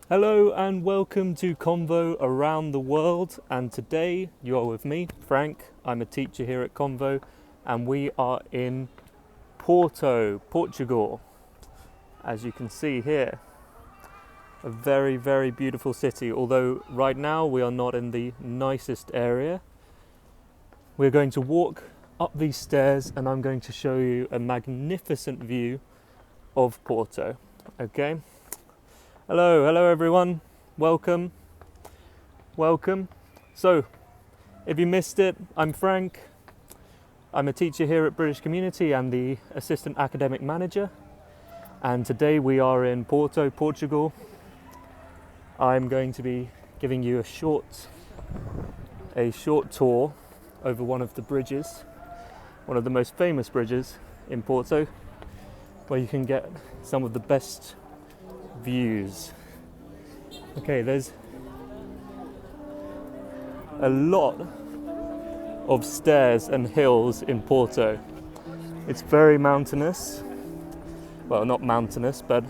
Hello and welcome to Convo around the world, and today you are with me, Frank. I'm a teacher here at Convo and we are in Porto, Portugal. As you can see here, a very beautiful city, although right now we are not in the nicest area. We're going to walk up these stairs and I'm going to show you a magnificent view of Porto. Okay? Hello everyone. Welcome. So, if you missed it, I'm Frank. I'm a teacher here at British Community and the Assistant Academic Manager. And today we are in Porto, Portugal. I'm going to be giving you a short tour over one of the bridges, one of the most famous bridges in Porto, where you can get some of the best views. Okay, there's a lot of stairs and hills in Porto. It's very mountainous. Well, not mountainous, but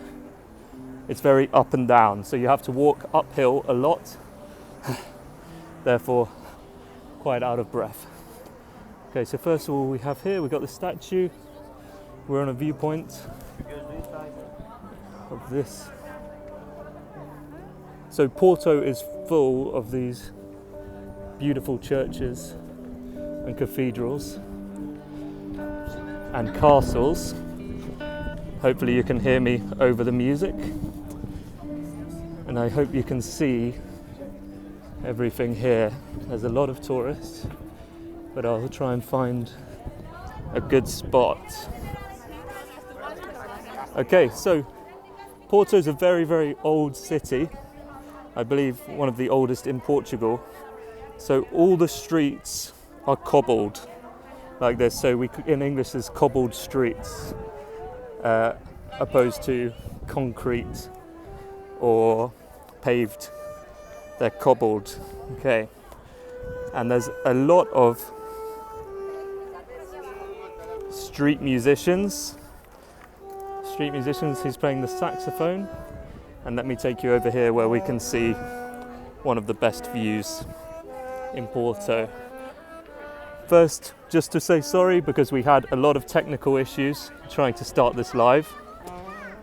it's very up and down. So you have to walk uphill a lot, therefore quite out of breath. Okay, so first of all we've got the statue. We're on a viewpoint of this. So Porto is full of these beautiful churches and cathedrals and castles. Hopefully you can hear me over the music, and I hope you can see everything here. There's a lot of tourists, but I'll try and find a good spot. Okay, so Porto is a very old city. I believe one of the oldest in Portugal. So all the streets are cobbled like this. So in English there's cobbled streets, opposed to concrete or paved. They're cobbled. Okay. And there's a lot of street musicians. He's playing the saxophone. And let me take you over here where we can see one of the best views in Porto. First, just to say sorry because we had a lot of technical issues trying to start this live.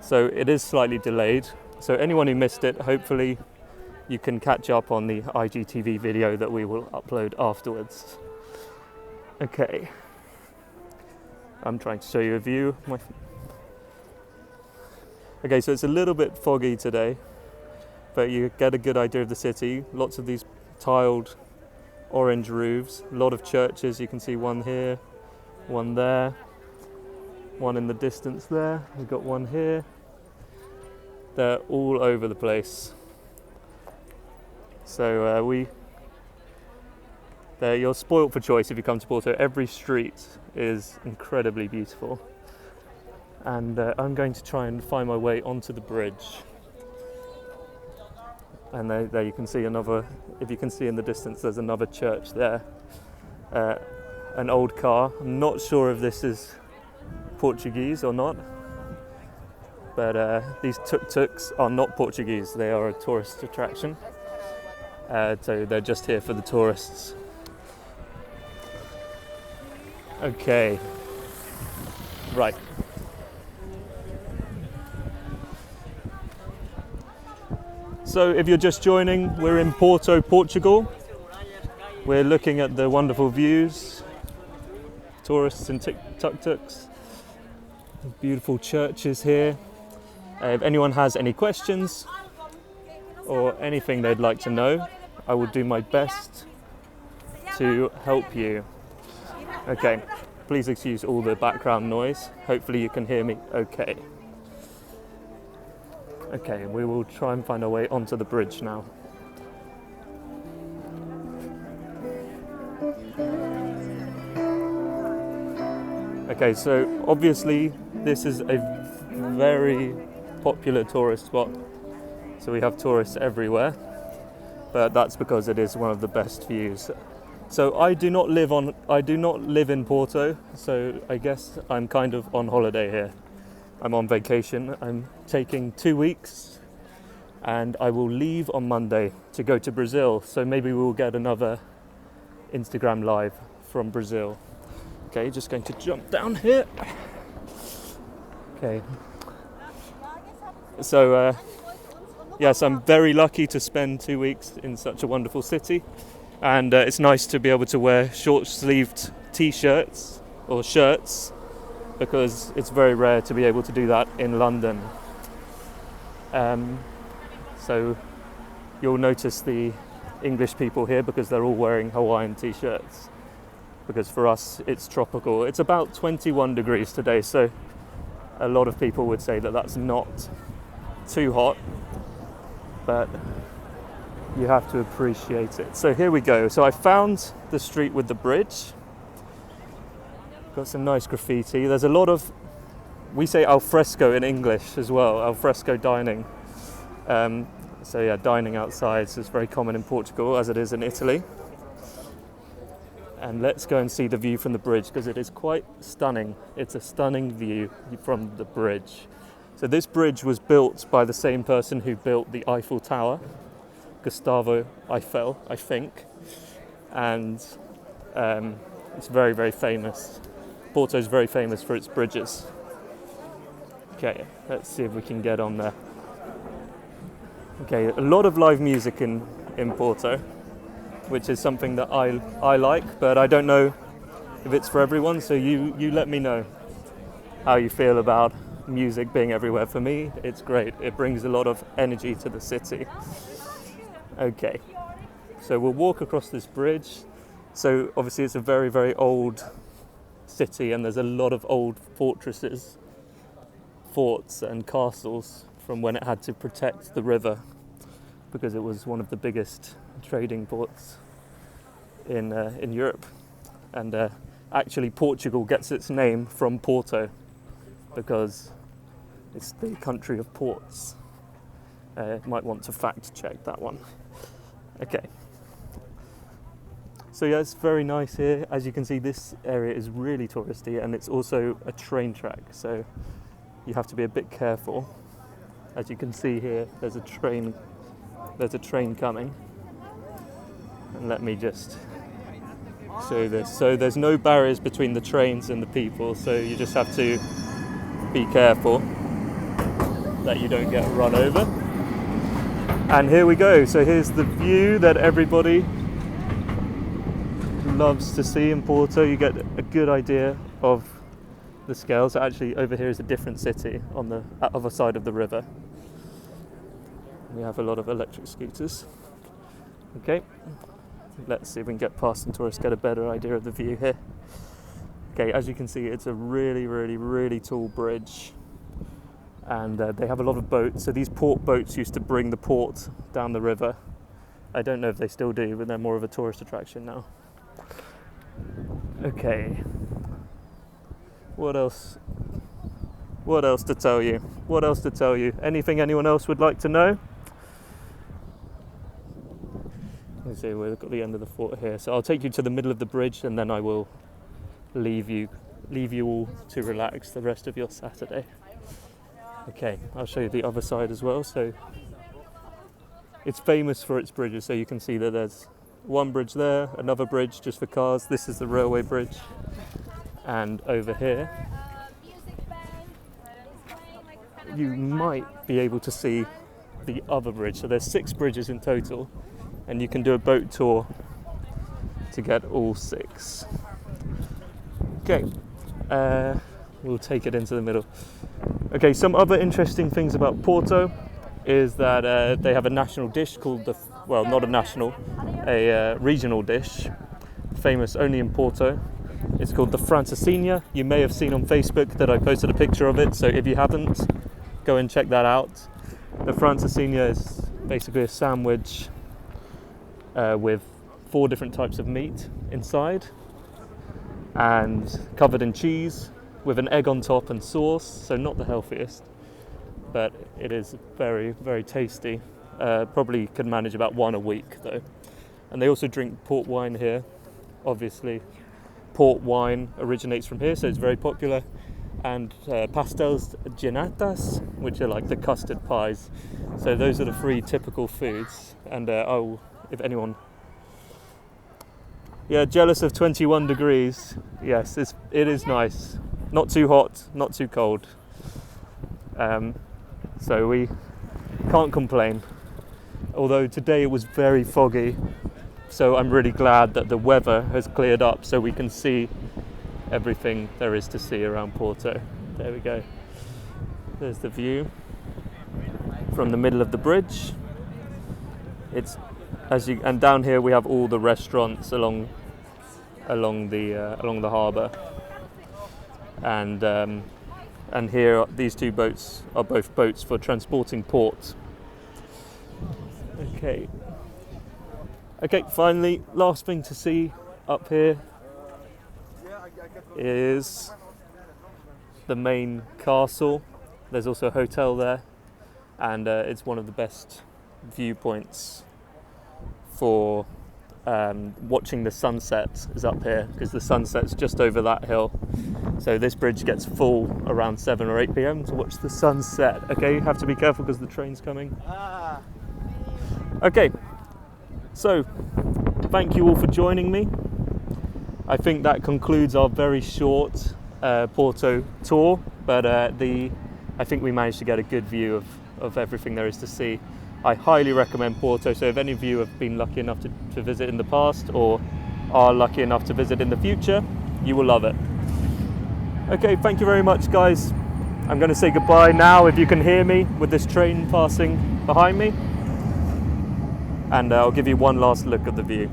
So it is slightly delayed. So anyone who missed it, hopefully you can catch up on the IGTV video that we will upload afterwards. Okay. I'm trying to show you a view. Okay, so it's a little bit foggy today, but you get a good idea of the city. Lots of these tiled orange roofs, a lot of churches. You can see one here, one there, one in the distance there. We've got one here. They're all over the place. So you're spoilt for choice if you come to Porto. Every street is incredibly beautiful. And I'm going to try and find my way onto the bridge. And there you can see another, if you can see in the distance, there's another church there. An old car. I'm not sure if this is Portuguese or not. But these tuk-tuks are not Portuguese, they are a tourist attraction. So they're just here for the tourists. Okay. Right. So if you're just joining, we're in Porto, Portugal. We're looking at the wonderful views, tourists and tuk-tuks, beautiful churches here. If anyone has any questions or anything they'd like to know, I will do my best to help you. Okay, please excuse all the background noise. Hopefully you can hear me okay. Okay, we will try and find our way onto the bridge now. Okay, so obviously this is a very popular tourist spot. So we have tourists everywhere, but that's because it is one of the best views. So I do not live in Porto, so I guess I'm kind of on holiday here. I'm on vacation. I'm taking 2 weeks and I will leave on Monday to go to Brazil. So maybe we'll get another Instagram live from Brazil. Okay, just going to jump down here. Okay. So yes, I'm very lucky to spend 2 weeks in such a wonderful city, and it's nice to be able to wear short-sleeved t-shirts or shirts, because it's very rare to be able to do that in London. So you'll notice the English people here because they're all wearing Hawaiian t-shirts, because for us it's tropical. It's about 21 degrees today, so a lot of people would say that that's not too hot, but you have to appreciate it. So here we go. So I found the street with the bridge. Got some nice graffiti. There's a lot of, we say al fresco in English as well, al fresco dining. So yeah, dining outside is very common in Portugal, as it is in Italy. And let's go and see the view from the bridge, because it is quite stunning. It's a stunning view from the bridge. So this bridge was built by the same person who built the Eiffel Tower, Gustavo Eiffel, I think. And it's very, very famous. Porto is very famous for its bridges. Okay, let's see if we can get on there. Okay, a lot of live music in Porto, which is something that I like, but I don't know if it's for everyone, so you let me know how you feel about music being everywhere. For me, it's great. It brings a lot of energy to the city. Okay, so we'll walk across this bridge. So obviously it's a very, very old city, and there's a lot of old fortresses, forts and castles from when it had to protect the river, because it was one of the biggest trading ports in Europe. And actually Portugal gets its name from Porto, because it's the country of ports. Might want to fact check that one. Okay. So yeah, it's very nice here. As you can see, this area is really touristy, and it's also a train track, so you have to be a bit careful. As you can see here, there's a train coming. And let me just show this. So there's no barriers between the trains and the people, so you just have to be careful that you don't get run over. And here we go. So here's the view that everybody loves to see in Porto. You get a good idea of the scale. So actually over here is a different city on the other side of the river. We have a lot of electric scooters. Okay, let's see if we can get past some tourists, get a better idea of the view here. Okay, as you can see, it's a really, really, really tall bridge, and they have a lot of boats. So these port boats used to bring the port down the river. I don't know if they still do, but they're more of a tourist attraction now. Okay, what else to tell you? What else to tell you? Anything anyone else would like to know? Let's see, we've got the end of the fort here. So I'll take you to the middle of the bridge, and then I will leave you all to relax the rest of your Saturday. Okay, I'll show you the other side as well. So it's famous for its bridges. So you can see that there's one bridge there, another bridge just for cars. This is the railway bridge. And over here, you might be able to see the other bridge. So there's 6 bridges in total, and you can do a boat tour to get all 6. Okay, we'll take it into the middle. Okay, some other interesting things about Porto is that they have a national dish called a regional dish, famous only in Porto. It's called the francesinha. You may have seen on Facebook that I posted a picture of it, so if you haven't, go and check that out. The francesinha is basically a sandwich with 4 different types of meat inside, and covered in cheese with an egg on top and sauce. So not the healthiest, but it is very, very tasty. Probably can manage about 1 a week though. And they also drink port wine here. Obviously port wine originates from here, so it's very popular. and pastéis de natas, which are like the custard pies. So those are the three typical foods. And if anyone, yeah, jealous of 21 degrees. Yes, it is nice. Not too hot, not too cold. So we can't complain. Although today it was very foggy, so I'm really glad that the weather has cleared up so we can see everything there is to see around Porto. There we go. There's the view from the middle of the bridge. And down here we have all the restaurants along the harbour. And here these two boats are both boats for transporting port. Okay, finally, last thing to see up here is the main castle. There's also a hotel there, and it's one of the best viewpoints for watching the sunset is up here, because the sunset's just over that hill. So this bridge gets full around 7 or 8 p.m. to watch the sunset. Okay, you have to be careful because the train's coming. Okay, so thank you all for joining me. I think that concludes our very short Porto tour, but I think we managed to get a good view of everything there is to see. I highly recommend Porto, so if any of you have been lucky enough to visit in the past or are lucky enough to visit in the future, you will love it. Okay, thank you very much, guys. I'm going to say goodbye now, if you can hear me with this train passing behind me. And I'll give you one last look at the view.